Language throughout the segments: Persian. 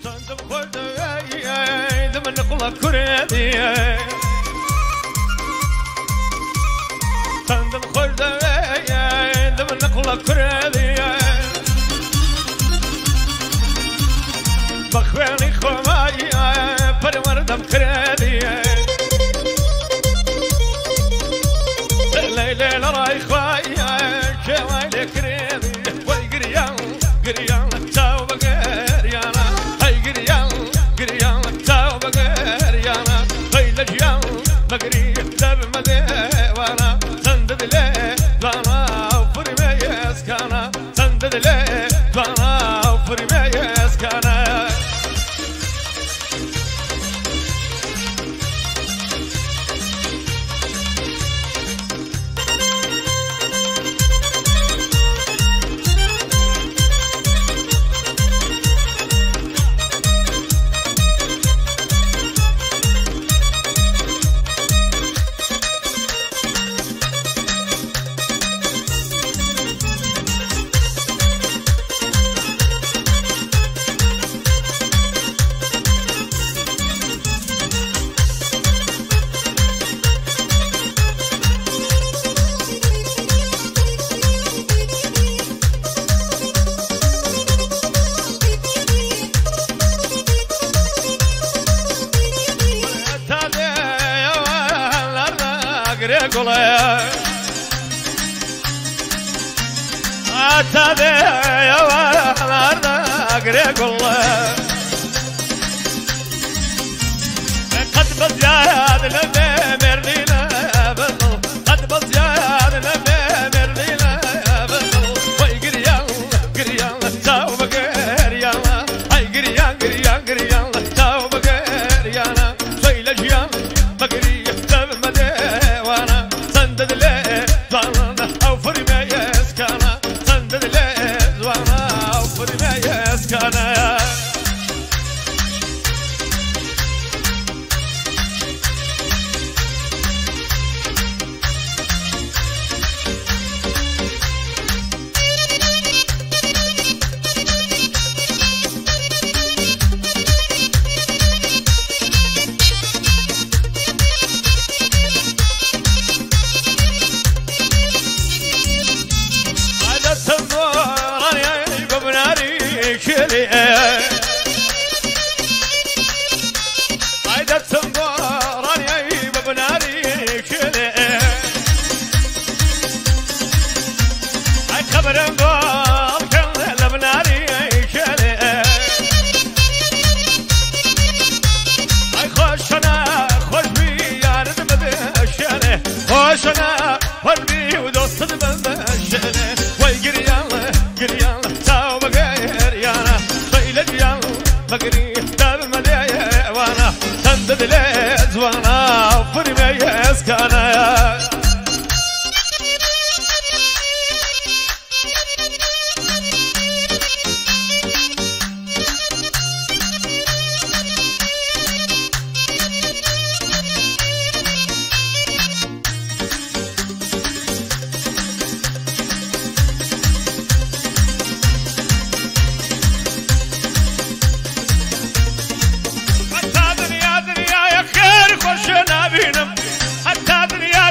صندم خود دم نقول كردي صندم خود دم نقول كردي بخواني خماي پروردم كردي ليلة راي خوايا شواي كردي ويقريان قريان تاو بقريانا هاي قريان قريان تاو بقريانا ليلة جيان مقري دب مقوانا سندد لي دوانا وفرمي يسكانا سندد لي دوانا وفرمي يسكانا أتدي يا ولد أقرق قد بزياد لما مرلينا بطل قد بزياد لما مرلينا بطل وي قريان قريان تاو بقريانا هاي قريان قريان قريان تاو بقريانا شوي لجيان بقري تب مديوانا سندد لي دوانا أو فرمي يسكانا سندد لي دوانا أو فرمي يسكانا عيدت سنبوراني ببناري شلي عيد خبر نقول كل بناري شلي عيد خوشنا خوش بي يا ردم بالشلي خوشنا خوش بي ودوست بالشلي وي قريان قريان تاو بقريانا طيلة جيان بقري داب مدايا وانا سندد لي زوانا وفرمي يسكانا حتى دنيا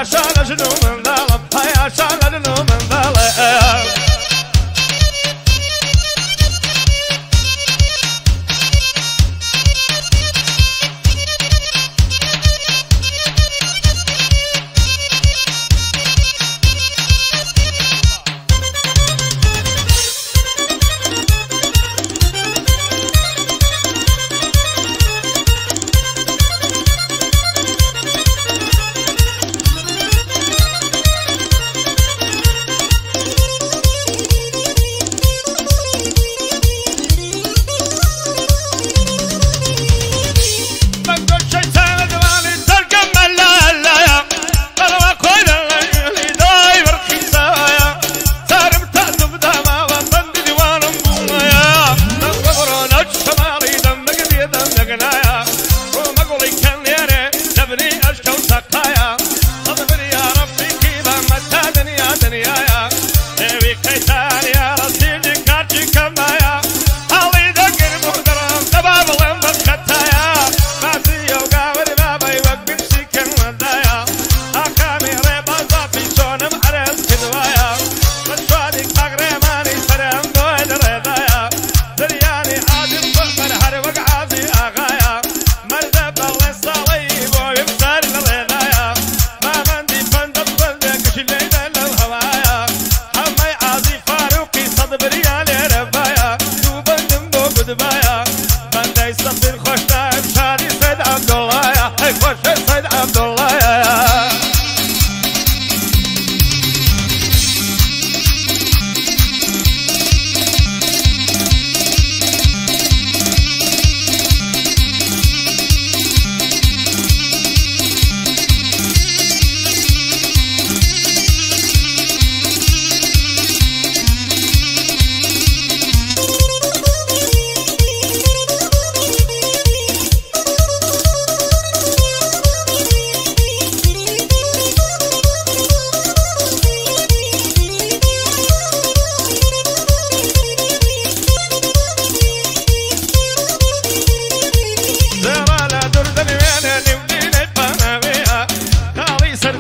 عشان جنو من ظلم هاي عشان جنو من ظلم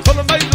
كل ما